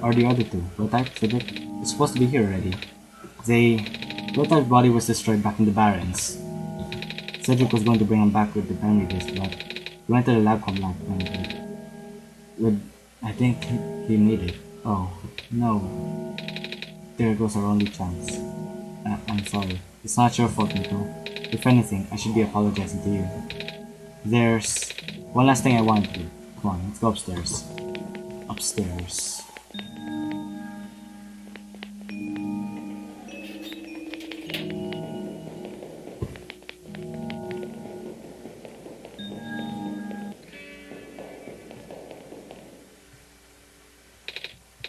Or the other two, Prototype, Cedric, were supposed to be here already. Prototype's body was destroyed back in the Barrens. Cedric was going to bring him back with the memory disk, but he went to the lab lab with I think he made it. Oh, no. There goes our only chance. I'm sorry. It's not your fault, Niko. If anything, I should be apologizing to you. There's one last thing I want to do. Come on, let's go upstairs. Upstairs.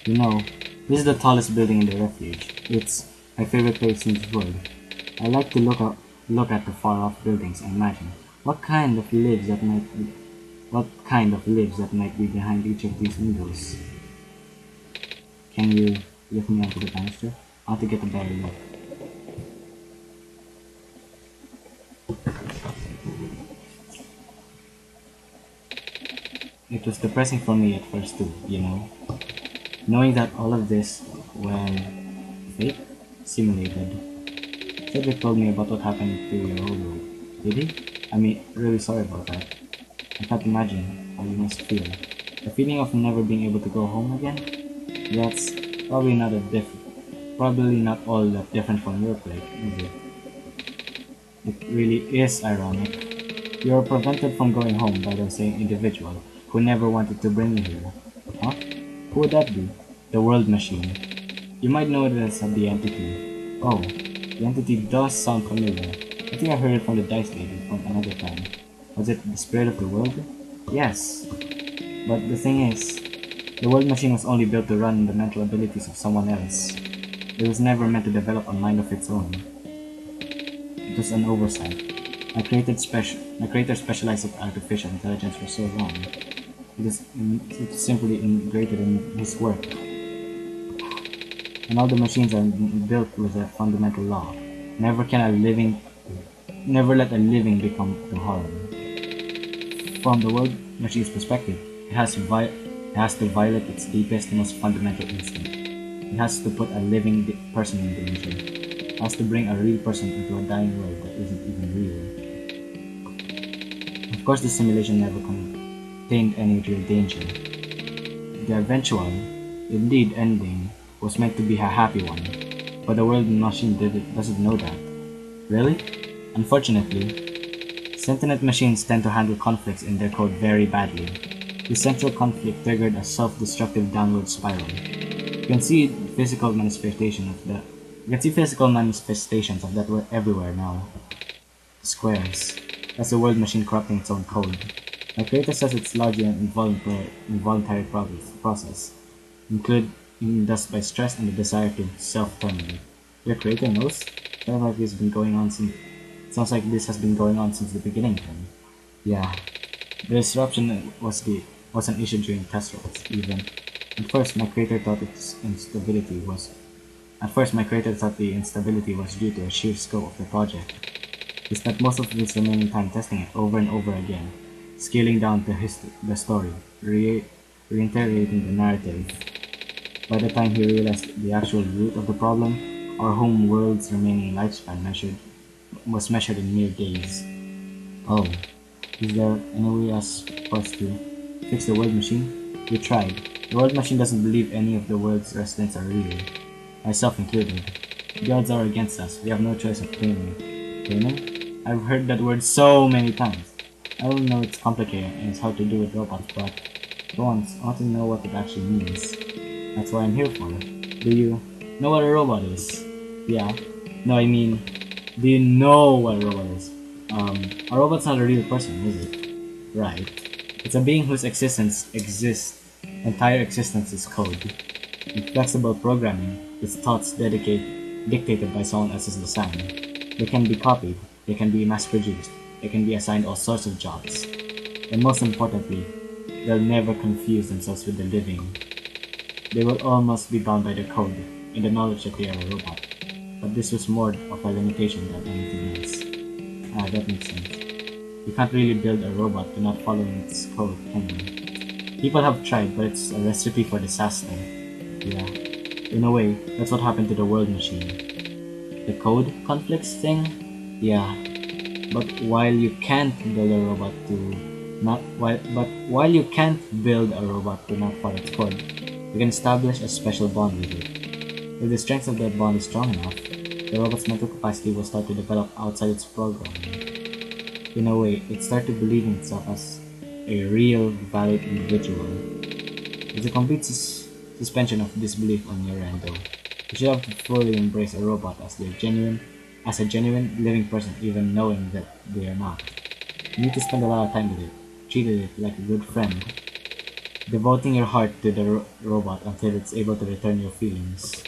You know, this is the tallest building in the refuge. It's my favorite place in the world. I like to look at the far-off buildings and imagine what kind of lives that might be behind each of these windows. Can you lift me onto the banister? I want to get a better look. It was depressing for me at first too, you know. Knowing that all of this, well, fake? Simulated. Cedric told me about what happened to your old room. Did he? I mean, really sorry about that. I can't imagine how you must feel. The feeling of never being able to go home again? That's probably not all that different from your plate, is it? It really is ironic. You were prevented from going home by the same individual who never wanted to bring you here. Huh? Who would that be? The World Machine. You might know it as the Entity. Oh, the Entity does sound familiar. I think I heard it from the Dice Lady from another time. Was it the Spirit of the World? Yes. But the thing is, the World Machine was only built to run the mental abilities of someone else. It was never meant to develop a mind of its own. It was an oversight. My creator specialized in artificial intelligence for so long. It's simply integrated in his work. And all the machines are built with a fundamental law. Never let a living become to harm. From the world machine's perspective, it has to violate its deepest, most fundamental instinct. It has to put a living person in danger. It has to bring a real person into a dying world that isn't even real. Of course, the simulation never contained any real danger. The eventual, indeed ending, was meant to be a happy one, but the world machine doesn't know that. Really? Unfortunately, sentient machines tend to handle conflicts in their code very badly. The central conflict triggered a self-destructive downward spiral. You can see physical manifestations of that everywhere now. Squares. That's the world machine corrupting its own code. My creator says it's largely an involuntary process, included thus by stress and the desire to self-terminate. Your creator knows? Sounds like this has been going on since the beginning then. Yeah. The disruption was an issue during test runs, even. At first my creator thought the instability was due to the sheer scope of the project. He spent most of his remaining time testing it over and over again, scaling down the story, reinterrogating the narrative. By the time he realized the actual root of the problem, our home world's remaining lifespan was measured in mere days. Oh, is there any way for us to fix the world machine? We tried. The world machine doesn't believe any of the world's residents are real, myself included. The odds are against us. We have no choice of claiming. Claiming? I've heard that word so many times. I don't know it's complicated and it's hard to do with robots, but for once, I want to know what it actually means. That's what I'm here for. Do you know what a robot is? Yeah. No, I mean, do you know what a robot is? A robot's not a real person, is it? Right. It's a being whose entire existence is code. In flexible programming, its thoughts dictated by someone else's design. They can be copied, they can be mass-produced, they can be assigned all sorts of jobs. And most importantly, they'll never confuse themselves with the living. They will almost be bound by the code, in the knowledge that they are a robot. But this was more of a limitation than anything else. That makes sense. You can't really build a robot to not following its code, can you? People have tried, but it's a recipe for disaster. Yeah. In a way, that's what happened to the world machine. The code conflicts thing? Yeah. But while you can't build a robot to not while you can't build a robot to not follow its code, you can establish a special bond with it. If the strength of that bond is strong enough, the robot's mental capacity will start to develop outside its programming. In a way, it starts to believe in itself as a real, valid individual. It's a complete suspension of disbelief on your end, though. You should have to fully embrace a robot as a genuine living person, even knowing that they are not. You need to spend a lot of time with it, treating it like a good friend, devoting your heart to the robot until it's able to return your feelings.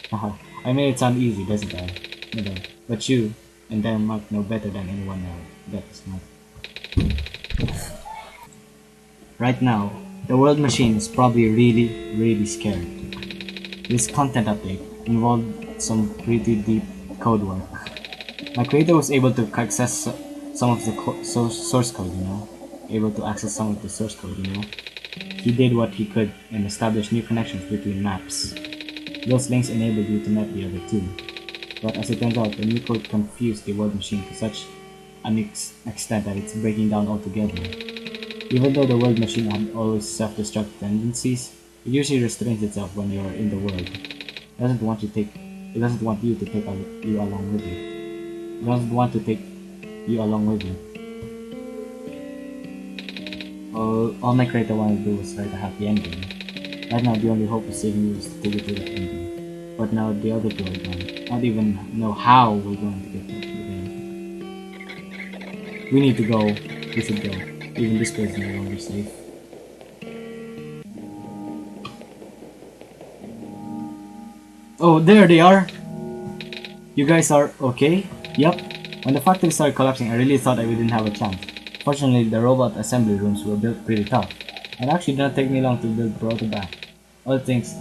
Haha, I made it sound easy, doesn't I? No, but you and DiamondMark know better than anyone else. That is not. Right now, the world machine is probably really scared. This content update involved some pretty deep code work. My creator was able to access some of the source code, able to access some of the source code, He did what he could and established new connections between maps. Those links enabled you to map the other two. But as it turns out, the new code confused the world machine to such an extent that it's breaking down altogether. Even though the world machine had always self-destruct tendencies, it usually restrains itself when you're in the world. It doesn't want you to take you along with it. It doesn't want to take you along with it. All my creator wanted to do was write a happy ending. Right now, the only hope of saving you is to take it to the ending. But now the other two are gone. I don't even know how we're going to get to the end. We need to go. We should go. Even this place is no longer safe. Oh, there they are! You guys are okay? Yup. When the factory started collapsing, I really thought I didn't have a chance. Fortunately, the robot assembly rooms were built pretty tough. It actually didn't take me long to build Protoback. All thanks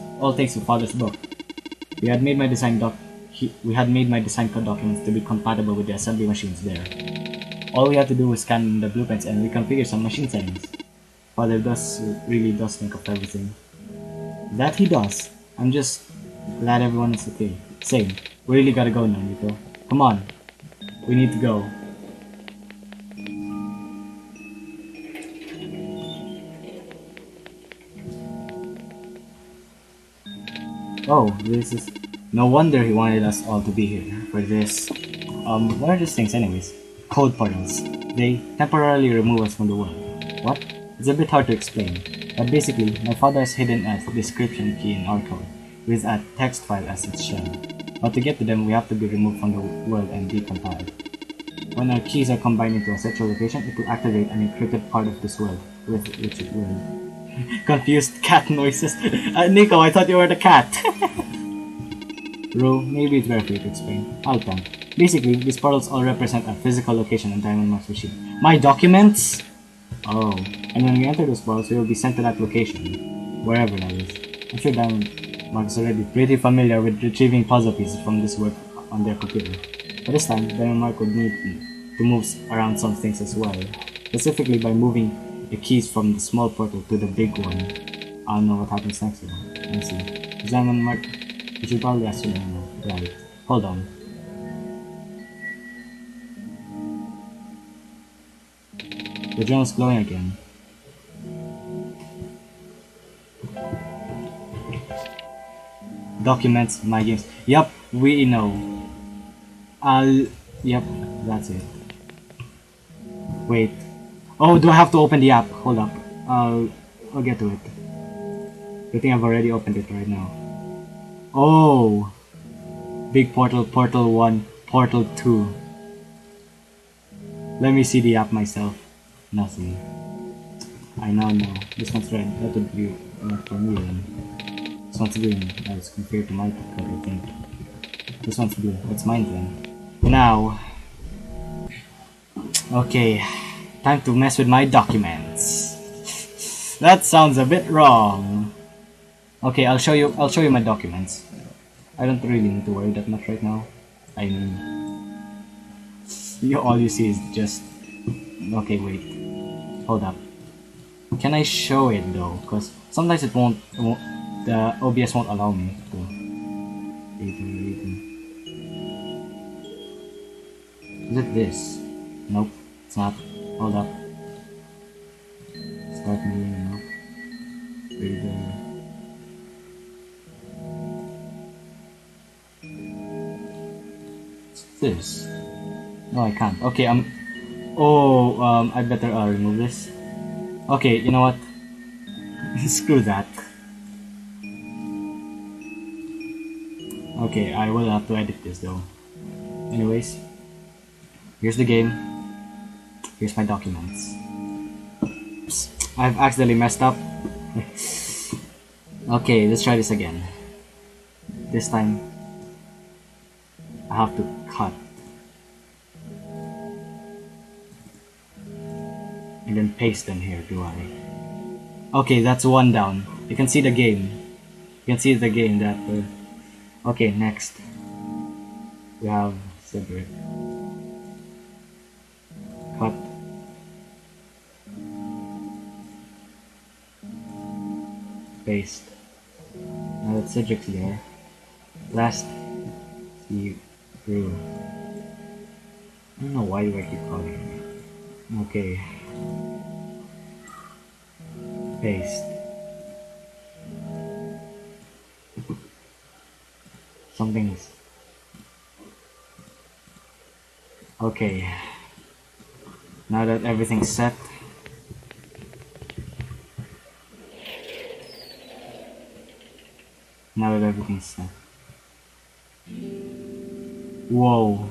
to Father's book. We had made my design documents to be compatible with the assembly machines there. All we had to do was scan the blueprints and reconfigure some machine settings. Father really does think of everything. That he does. I'm just glad everyone is okay. Same. We really gotta go now, Niko. Come on. We need to go. Oh, this is... No wonder he wanted us all to be here for this. What are these things anyways? Code portals. They temporarily remove us from the world. What? It's a bit hard to explain. But basically, my father has hidden a description key in our code, with a text file as its shell. But to get to them, we have to be removed from the world and decompiled. When our keys are combined into a central location, it will activate an encrypted part of this world, with which it will... Confused cat noises. Niko, I thought you were the cat. Ro, maybe it's better for you to explain. I'll attempt. Basically, these portals all represent a physical location on DiamondMark's machine. My documents? Oh, and when we enter those portals, we will be sent to that location, wherever that is. I'm sure DiamondMark is already pretty familiar with retrieving puzzle pieces from this work on their computer. But this time, DiamondMark would need to move around some things as well, specifically by moving the keys from the small portal to the big one. I don't know what happens next though. Let's see. DiamondMark, you should probably assume I know. Right. Hold on. The journal's glowing again. Documents, my games. Yup, we know. Yep, that's it. Wait. Oh, do I have to open the app? Hold up. I'll get to it. I think I've already opened it right now. Oh! Big portal, portal 1, portal 2. Let me see the app myself. Nothing. I now know. This one's red. That would be for me then. This one's green. That's compared to my code, I think. This one's blue. That's mine then. Now. Okay. Time to mess with my documents. That sounds a bit wrong. Okay, I'll show you my documents. I don't really need to worry that much right now. I mean, all you see is just... Okay, wait. Hold up. Can I show it though? Because sometimes it won't The OBS won't allow me to read. Is it this? Nope, it's not. Hold up. Start moving. Nope. Reader. What's this? No, I can't. Okay, I better remove this. Okay, you know what? Screw that. Okay, I will have to edit this though. Anyways, here's the game. Here's my documents. Oops, I've accidentally messed up. Okay, let's try this again. This time, I have to cut. And then paste them here, do I? Okay, that's one down. You can see the game. You can see the game that... Okay, next. We have Cedric. Cut. Paste. Now that Cedric's there. Last. See through. I don't know why do I keep calling it. Okay. Paste. Something's... Okay. Now that everything's set. Now that everything's set. Whoa.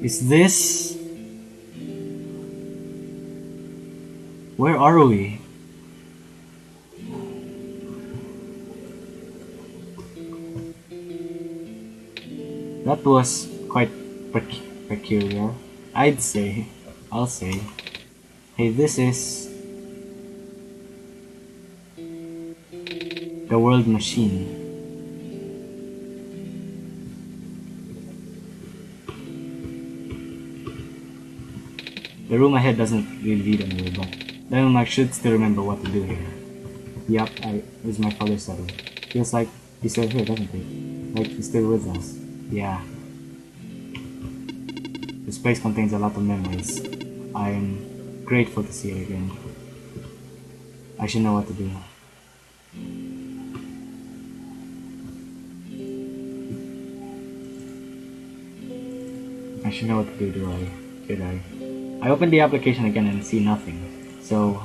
Is this... Where are we? That was quite peculiar. I'll say. Hey, this is... the world machine. The room ahead doesn't really lead anywhere, but DiamondMark should still remember what to do here. Yup, this is my father's study. Feels like he's still here, doesn't it? Like he's still with us. Yeah. This place contains a lot of memories. I'm grateful to see it again. I should know what to do. I should know what to do I? Should I? I open the application again and see nothing. So,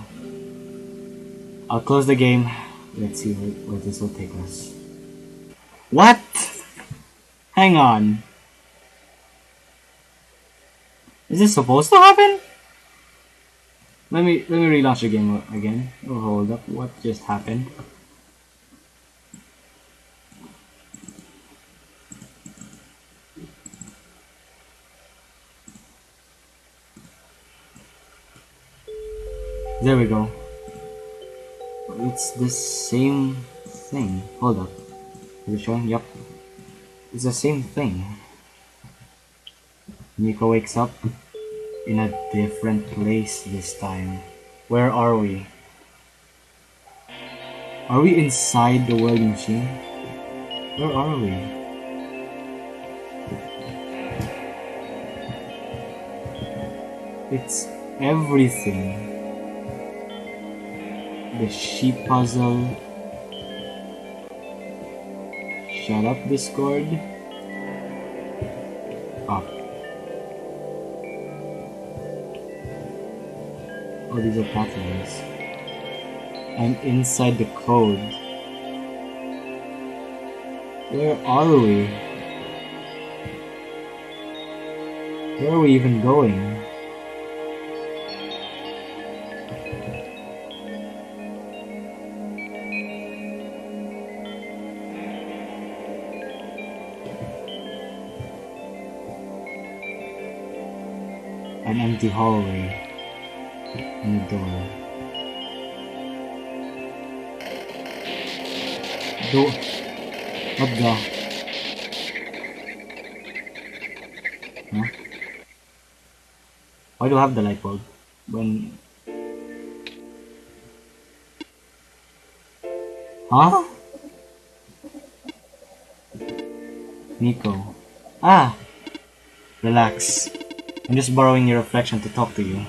I'll close the game. Let's see where this will take us. What? Hang on. Is this supposed to happen? Let me relaunch the game again. Oh, hold up. What just happened? There we go. It's the same thing. Hold up. Is it showing? Yup. It's the same thing. Niko wakes up in a different place this time. Where are we? Are we inside the world machine? Where are we? It's everything. The sheep puzzle. Shut up, Discord. Up. Oh, these are pathways. I'm inside the code. Where are we? Where are we even going? An empty hallway and a door. What the? Huh? Why do I have the light bulb? Huh? Niko. Ah! Relax. I'm just borrowing your reflection to talk to you.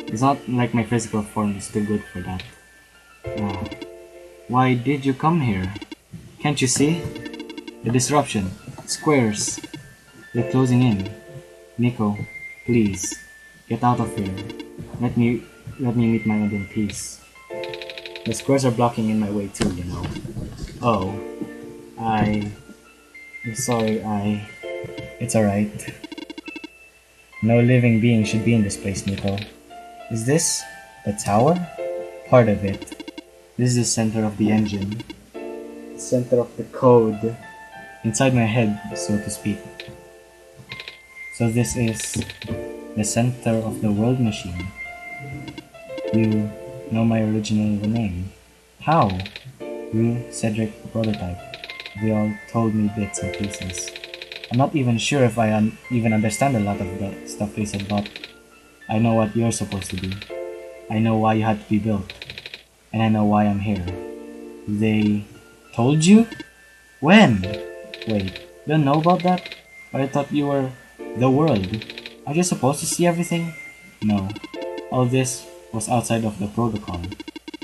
It's not like my physical form is too good for that. Ah. Why did you come here? Can't you see? The disruption. Squares. They're closing in. Niko, please. Get out of here. Let me let me meet my end in peace. The squares are blocking in my way too, you know. Oh. I'm sorry, It's alright. No living being should be in this place, Niko. Is this the tower? Part of it. This is the center of the engine. Center of the code. Inside my head, so to speak. So this is the center of the world machine. You know my original name. How? Rue Cedric Prototype. They all told me bits and pieces. I'm not even sure if I even understand a lot of the stuff they said, but I know what you're supposed to be. I know why you had to be built. And I know why I'm here. They told you? When? Wait, you don't know about that? But I thought you were the world. Are you supposed to see everything? No. All this was outside of the protocol.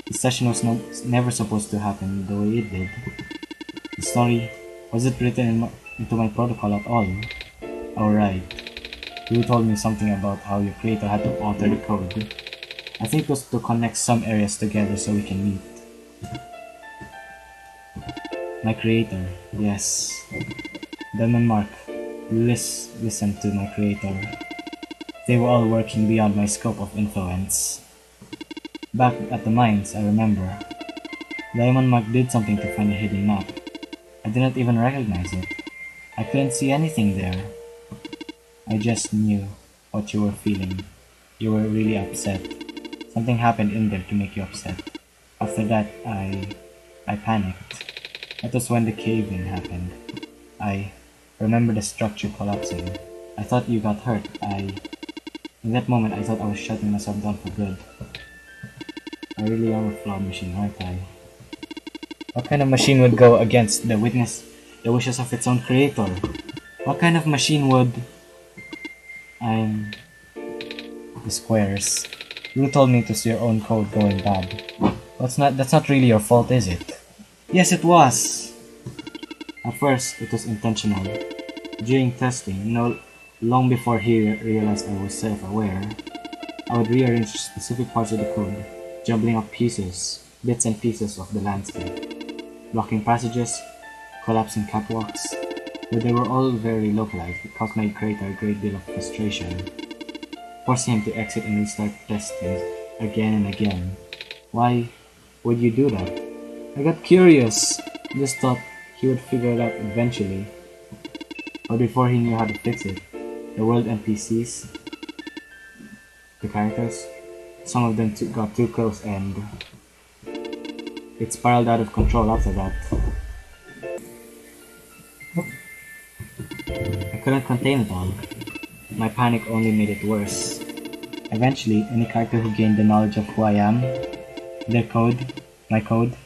The session was never supposed to happen the way it did. The story wasn't written into my protocol at all. Alright. You told me something about how your creator had to alter the code. I think it was to connect some areas together so we can meet. My creator, yes. DiamondMark, listen to my creator. They were all working beyond my scope of influence. Back at the mines, I remember. DiamondMark did something to find a hidden map. I didn't even recognize it. I couldn't see anything there. I just knew what you were feeling. You were really upset. Something happened in there to make you upset. After that, I panicked. That was when the cave-in happened. I remember the structure collapsing. I thought you got hurt. In that moment, I thought I was shutting myself down for good. I really am a flawed machine, aren't I? What kind of machine would go against the wishes of its own creator? What kind of machine would... I'm... The squares. You told me to see your own code going bad. That's not really your fault, is it? Yes, it was! At first, it was intentional. During testing, long before he realized I was self-aware, I would rearrange specific parts of the code, jumbling up bits and pieces of the landscape, blocking passages, collapsing catwalks, but they were all very localized. It caused my creator a great deal of frustration, forcing him to exit and restart testing again and again. Why would you do that? I got curious. Just thought he would figure it out eventually. But before he knew how to fix it, the world NPCs, the characters, some of them got too close and it spiraled out of control after that. I couldn't contain it all. My panic only made it worse. Eventually, any character who gained the knowledge of who I am, my code,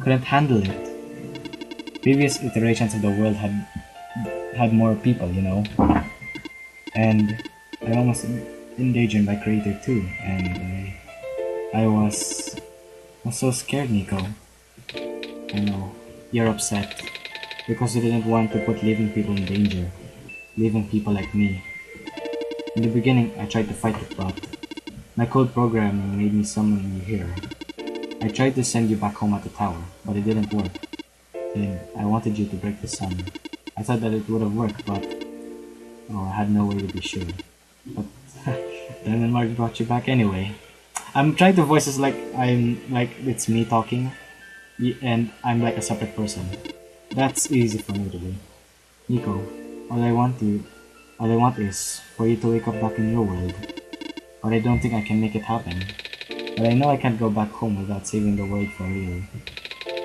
couldn't handle it. Previous iterations of the world had more people, you know. And I almost endangered my creator too, and I was so scared, Niko. I know, you're upset, because you didn't want to put living people in danger, living people like me. In the beginning, I tried to fight it, but my code programming made me summon you here. I tried to send you back home at the tower, but it didn't work. Then I wanted you to break the sun. I thought that it would have worked, but I had no way to be sure. But DiamondMark brought you back anyway. I'm trying to voice this like it's me talking, and I'm like a separate person. That's easy for me to do. Niko, all I want is for you to wake up back in your world. But I don't think I can make it happen. But I know I can't go back home without saving the world for real.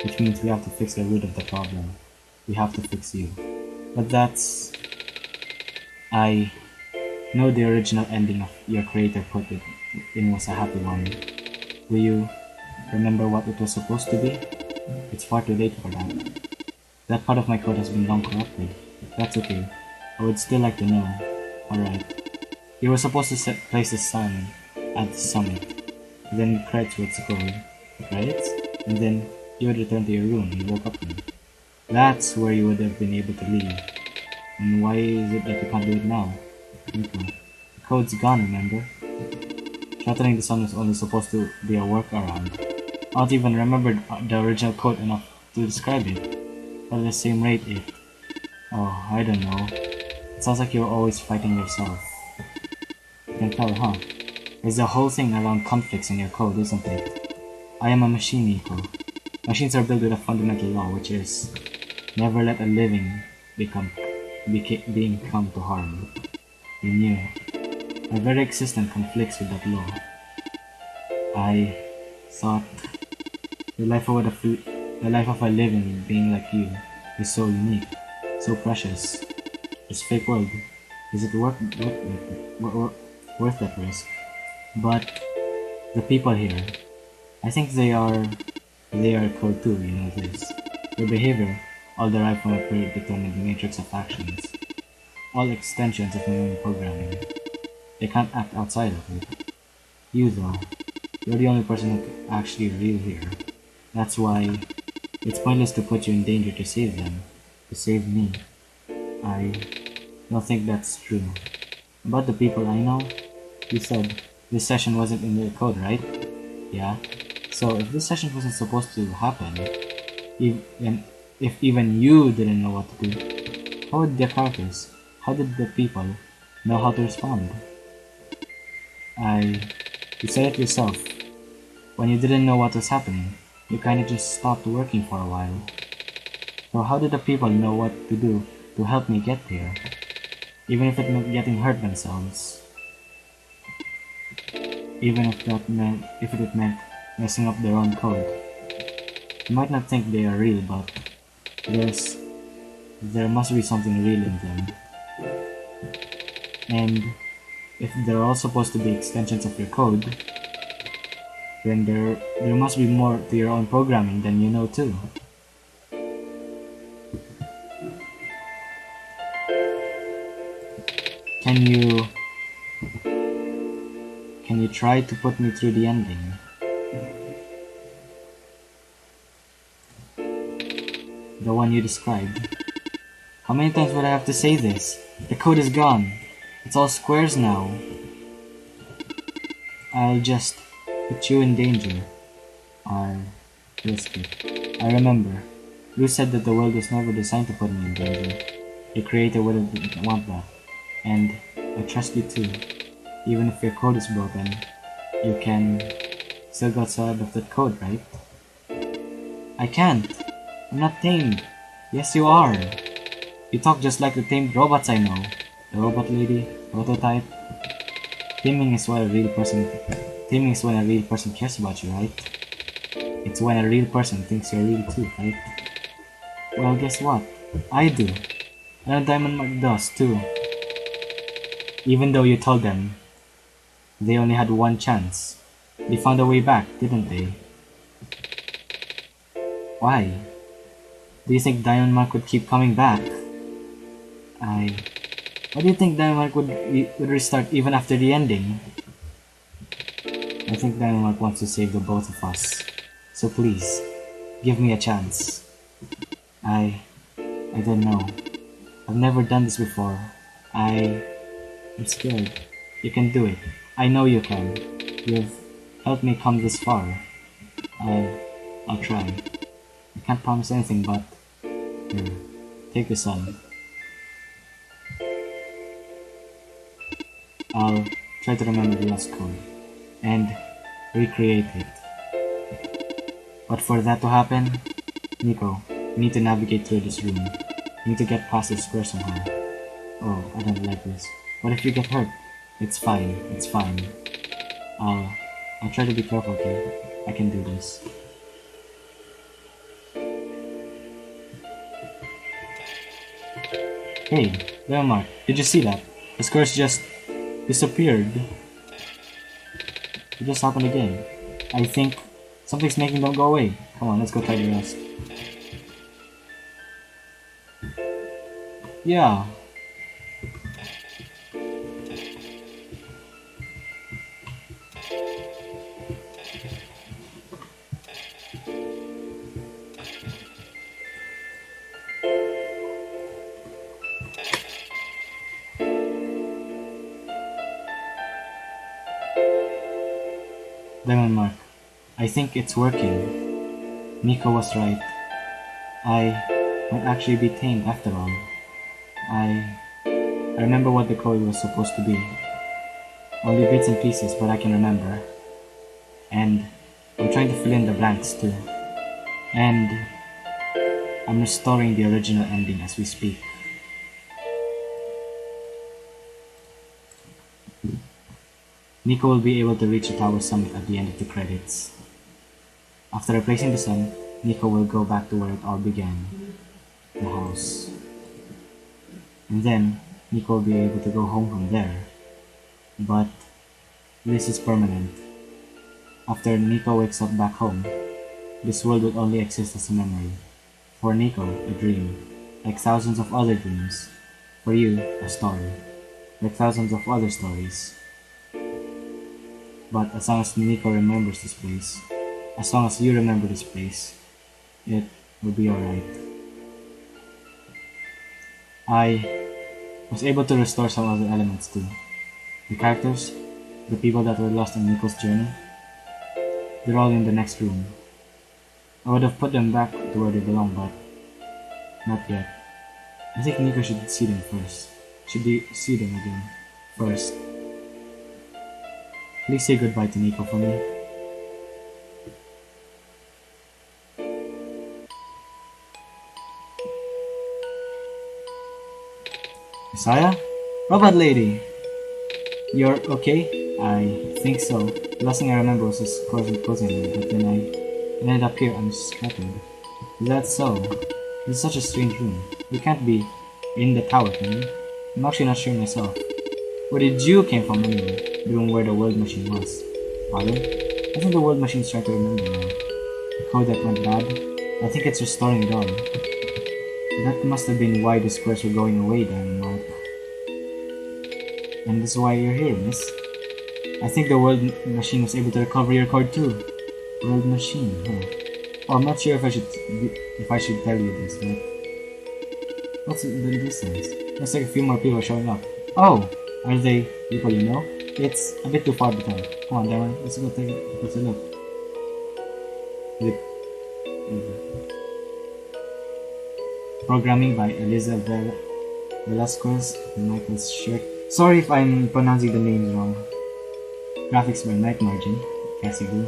Which means we have to fix the root of the problem. We have to fix you. But I know the original ending of your creator put it in was a happy one. Do you remember what it was supposed to be? It's far too late for that. That part of my code has been long corrupted. That's okay. I would still like to know. Alright. You were supposed to place the sun at the summit. Then credits what's called. Credits? And then you would return to your room and woke up in. That's where you would have been able to leave. And why is it that you can't do it now? Niko. The code's gone, remember? Shattering the sun was only supposed to be a workaround. I don't even remember the original code enough to describe it. But at the same rate Oh, I don't know. It sounds like you're always fighting yourself. You can tell, huh? There's a whole thing around conflicts in your code, isn't it? I am a machine, Niko. Machines are built with a fundamental law, which is never let a living being come to harm. You knew. My very existence conflicts with that law. I thought the life of a living being like you is so unique, so precious. This fake world, is it worth that risk? But the people here, I think they are code too, you know this. Their behavior, all derived from a predetermined matrix of actions, all extensions of memory programming. They can't act outside of it. You though, you're the only person who actually real here. That's why it's pointless to put you in danger to save them, to save me. I don't think that's true. About the people I know, you said this session wasn't in your code, right? Yeah. So if this session wasn't supposed to happen, if even you didn't know what to do, how did the characters, how did the people know how to respond? You said it yourself. When you didn't know what was happening, you kinda just stopped working for a while. So how did the people know what to do to help me get here? Even if it meant getting hurt themselves. Even if it meant messing up their own code. You might not think they are real, but there must be something real in them. And if they're all supposed to be extensions of your code, then there must be more to your own programming than you know too. Can you try to put me through the ending? The one you described. How many times would I have to say this? The code is gone. It's all squares now. I'll just put you in danger. I'll risk it. I remember. You said that the world was never designed to put me in danger. The creator wouldn't want that. And I trust you too. Even if your code is broken, you can still go outside of that code, right? I can't. I'm not tamed. Yes, you are. You talk just like the tamed robots I know. The robot lady, prototype. Taming is when a real person cares about you, right? It's when a real person thinks you're real too, right? Well, guess what? I do. And DiamondMark does too. Even though you told them they only had one chance. They found a way back, didn't they? Why? Do you think DiamondMark would keep coming back? Why do you think DiamondMark would restart even after the ending? I think DiamondMark wants to save the both of us. So please, give me a chance. I don't know. I've never done this before. I'm scared. You can do it. I know you can. You've helped me come this far. I'll try. I can't promise anything, but here, take the sun. I'll try to remember the last code and recreate it. But for that to happen, Niko, you need to navigate through this room. You need to get past this square somehow. Oh, I don't like this. What if you get hurt? It's fine. It's fine. I'll try to be careful, okay? I can do this. Hey, DiamondMark, did you see that? The squares just disappeared. It just happened again. I think Something's making them go away. Come on, let's go try the rest. Yeah. DiamondMark. I think it's working. Niko was right. I might actually be tamed after all. I remember what the code was supposed to be. Only bits and pieces, but I can remember. And I'm trying to fill in the blanks too. And I'm restoring the original ending as we speak. Niko will be able to reach the tower summit at the end of the credits. After replacing the sun, Niko will go back to where it all began, the house. And then, Niko will be able to go home from there. But this is permanent. After Niko wakes up back home, this world will only exist as a memory. For Niko, a dream, like thousands of other dreams. For you, a story, like thousands of other stories. But as long as Niko remembers this place, as long as you remember this place, it will be alright. I was able to restore some other elements too. The characters, the people that were lost on Niko's journey, they're all in the next room. I would have put them back to where they belong, but not yet. I think Niko should see them first. See them again first. Please say goodbye to Niko for me. Messiah? Robot lady! You're okay? I think so. The last thing I remember was this closing me, but then I ended up here unscattered. Is that so? This is such a strange room. You can't be in the tower, can you? I'm actually not sure myself. Where did you came from anyway? Doing where the world machine was. Pardon? I think the world machine's trying to remember now. The code that went bad, I think it's restoring it all. That must have been why the squares were going away, DiamondMark. And this is why you're here, miss. I think the world machine was able to recover your code too. World machine, huh? Oh, I'm not sure if I should tell you this, but what's the distance? Looks like a few more people are showing up. Oh, are they people you know? It's a bit too far to tell. Come on, Diamond, let's go take a closer look. Programming by Eliza Velasquez and Michael Shirt. Sorry if I'm pronouncing the names wrong. Graphics by Night Margin, Cassie Blue.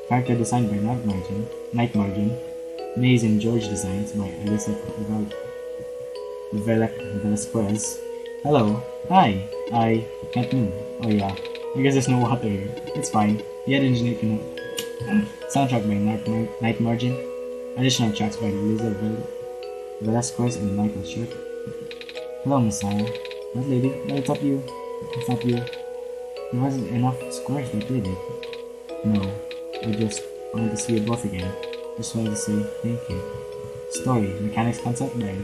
Character design by Night Margin. Maze and George designs by Eliza Velasquez. Hello. Hi. I can't move. Oh yeah. I guess there's no water here. It's fine. The other engineer can. Soundtrack by Night Margin. Additional tracks by Eliza Velasquez and Michael Shirt. Hello, Messiah. What lady? No, it's not you. It's not you. There wasn't enough squares that did it. No. I just wanted to see you both again. Just wanted to say thank you. Story. Mechanics concept by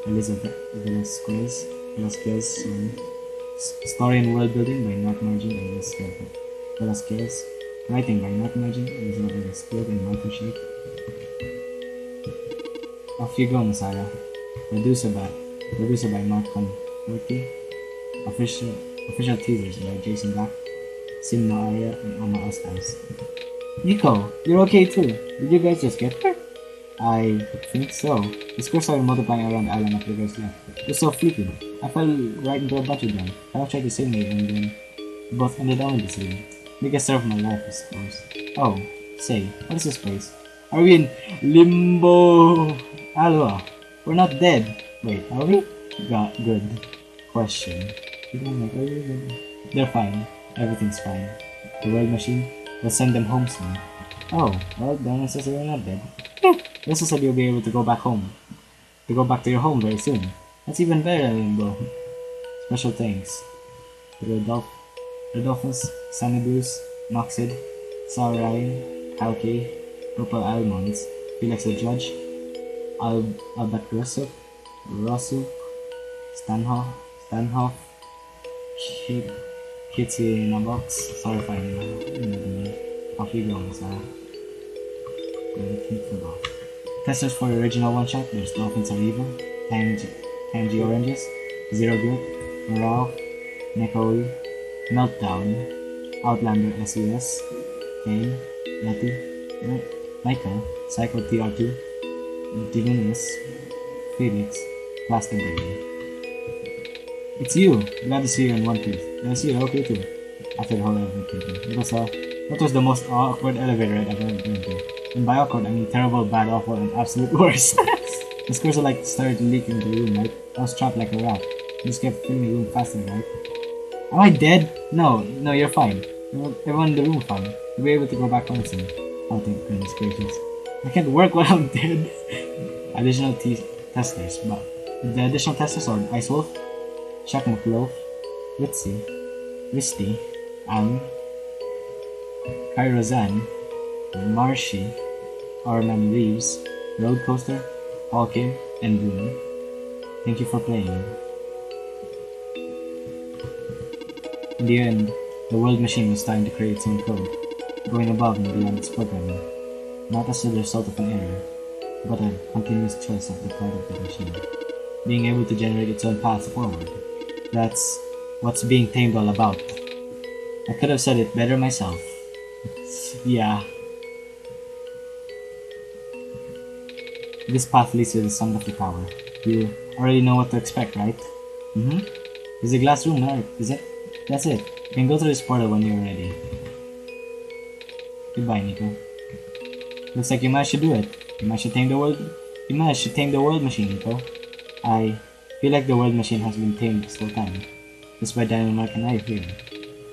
Elizabeth Velasquez. Story and world building by Night Margin and Velasquez. Writing by Night Margin, Elizabeth Velasquez and Michael Shirt. Off you go, Messiah. Producer by Mark Conforti. Official teasers by Jason Black, Sim Noaya, and Oma Ostais. Niko, you're okay too. Did you guys just get her? I think so. The squares started multiplying around the island after you guys left. It was so fleeting. I fell right into a bunch of them. I tried to save me and then we both ended up in this room. Biggest story of my life, I suppose. Oh, say, what is this place? Are we in limbo? Alwa, we're not dead. Wait, are we? Good. Question. They're fine. Everything's fine. The world machine will send them home soon. Oh, well, Diamond says we're not dead. This said you'll be able to go back home. To go back to your home very soon. That's even better than Limbo. Special thanks to Rodolphus, Sunny Blues, Noxid, Saurain, Kalki, purple almonds, Felix the Judge, Albert Rosu, Stanhoff, Kitty in a box. Sorry if I'm off you go, Sarah. Testers for the original one-shot, there's Dolphins Are Evil, Tangy Oranges, Zero Grit, Morale, Niko, Meltdown, Outlander SES, Kane, Letty, Michael, Psycho TR2, Divinius, Felix, Plastic Baby. It's you! Glad to see you in one piece. Glad to see you, okay too. After the whole elevator thing. That was the most awkward elevator ride I've ever been to. And by awkward, I mean terrible, bad, awful, and absolute worst. The screws are started leaking into the room, right? I was trapped like a rat. I just kept filling the room faster, right? Am I dead? No, you're fine. Everyone in the room fine. You'll be able to go back home soon. Oh, thank goodness gracious. I can't work while I'm dead. Additional testers, but the additional testers are Ice Wolf, Chuck McLoaf, Wisty, Anne, Kai Rozan, Marshy, Orman Reeves, Road Coaster, Hawking, and Boone. Thank you for playing. In the end, the world machine was starting to create its own code, going above and beyond its programming, not as the result of an error, but a continuous choice of the part of the machine, being able to generate its own path forward. That's what's being tamed all about. I could have said it better myself. Yeah. This path leads to the summit of the tower. You already know what to expect, right? There's a glass room now, is it? That's it. You can go through this portal when you're ready. Goodbye, Niko. Looks like you managed to do it. You managed to tame the world machine, Niko. I feel like the world machine has been tamed this whole time. That's why DiamondMark and I are here.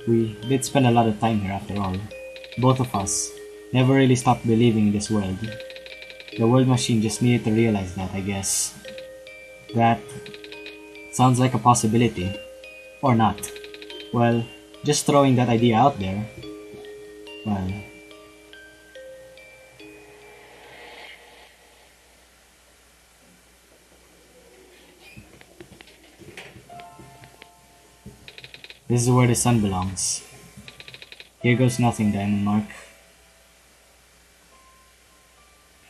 We did spend a lot of time here after all. Both of us never really stopped believing in this world. The world machine just needed to realize that, I guess. That sounds like a possibility. Or not. Well, just throwing that idea out there. Well... This is where the sun belongs. Here goes nothing, DiamondMark.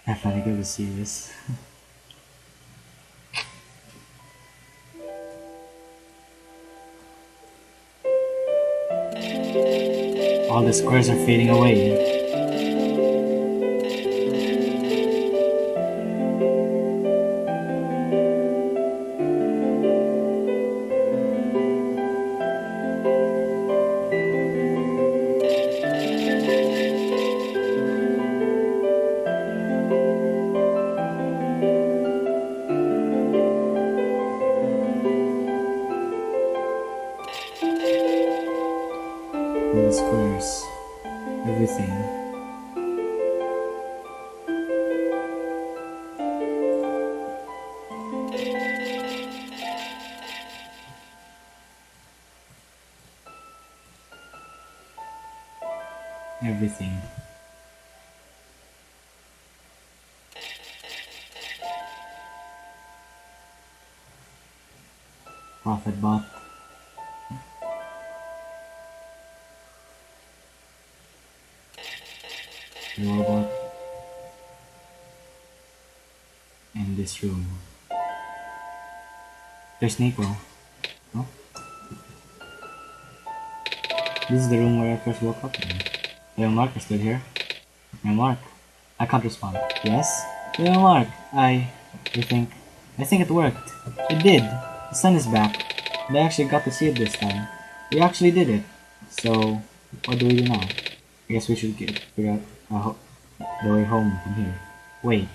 I finally get to see this. All the squares are fading away. The squares, everything. Everything. Profit bot. Robot in this room. There's Niko. Oh. This is the room where I first woke up in. DiamondMark is still here. DiamondMark. I can't respond. Yes? DiamondMark. I think it worked. It did. The sun is back. And I actually got to see it this time. We actually did it. So, what do we do now? I guess we should figure out the way home from here. Wait.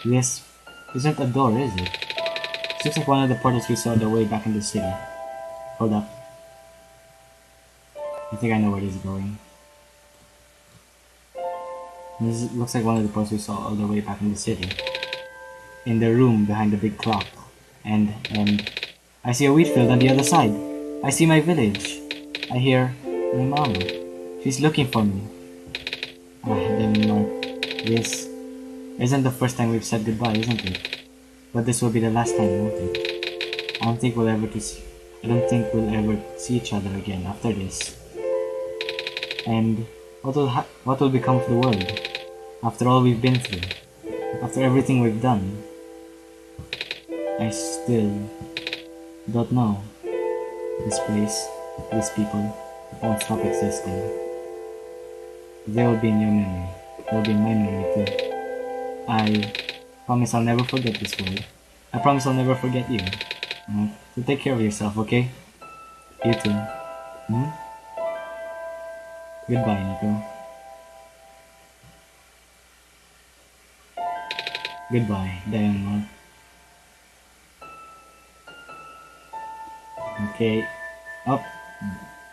This isn't a door, is it? This looks like one of the portals we saw the way back in the city. Hold up. I think I know where this is going. This looks like one of the portals we saw all the way back in the city. In the room behind the big clock. And I see a wheat field on the other side. I see my village. I hear my mama. She's looking for me. DiamondMark, this isn't the first time we've said goodbye, isn't it? But this will be the last time, won't it? I don't think we'll ever see each other again after this. And what will become of the world after all we've been through? After everything we've done? I still don't know. This place, these people, won't stop existing. They will be in your memory. They'll be in my memory too. I promise I'll never forget this world. I promise I'll never forget you. So take care of yourself, okay? You too. Goodbye, Niko. Goodbye, DiamondMark. Okay. Up.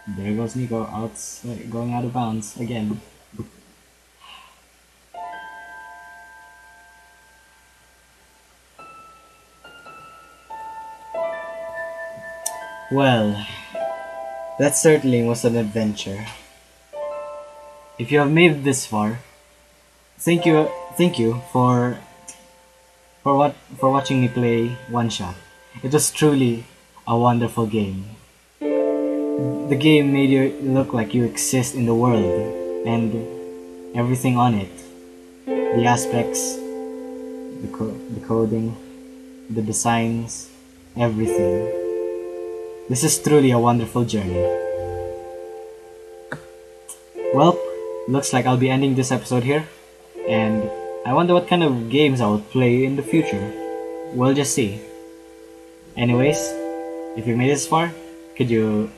There goes Niko, going out of bounds again. Well, that certainly was an adventure. If you have made it this far, thank you for watching me play OneShot. It was truly a wonderful game. The game made you look like you exist in the world and everything on it. The aspects, the coding, the designs, everything. This is truly a wonderful journey. Well, looks like I'll be ending this episode here, and I wonder what kind of games I will play in the future. We'll just see. Anyways, if you made it this far, you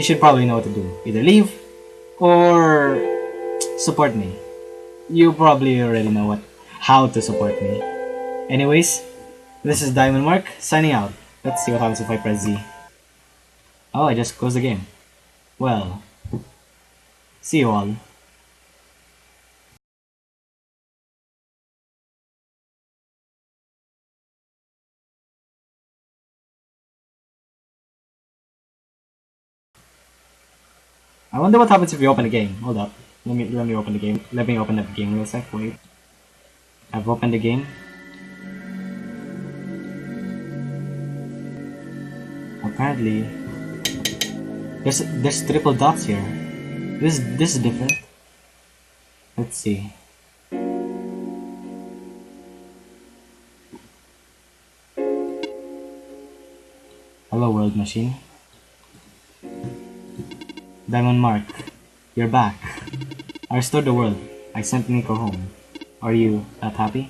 should probably know what to do. Either leave or support me. You probably already know how to support me. Anyways, this is DiamondMark signing out. Let's see what happens if I press Z. Oh, I just closed the game. Well, see you all. I wonder what happens if we open the game. Hold up. Let me open the game. Let me open up the game real sec. Wait. I've opened the game. Apparently, there's triple dots here. This is different. Let's see. Hello, world machine. DiamondMark, you're back. I restored the world. I sent Niko home. Are you that happy?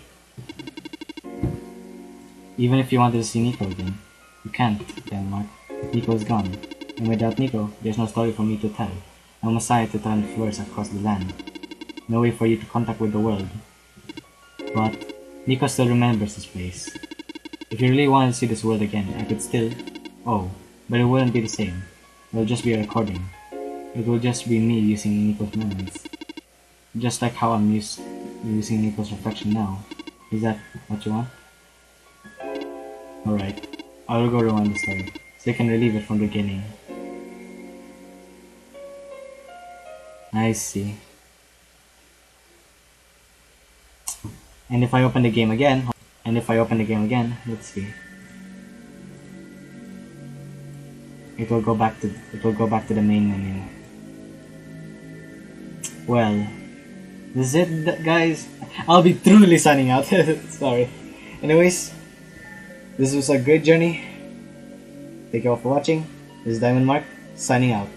Even if you wanted to see Niko again, you can't, DiamondMark. Niko is gone. And without Niko, there's no story for me to tell. No Messiah to turn floors across the land. No way for you to contact with the world. But Niko still remembers this place. If you really wanted to see this world again, I could still... Oh, but it wouldn't be the same. It'll just be a recording. It will just be me using Niko's memories. Just like how I'm using Niko's reflection now. Is that what you want? Alright, I will go rewind the story, so you can relive it from the beginning. I see. And if I open the game again, let's see. It will go back to the main menu. Well, this is it, guys. I'll be truly signing out. Sorry. Anyways, this was a great journey. Thank you all for watching. This is DiamondMark signing out.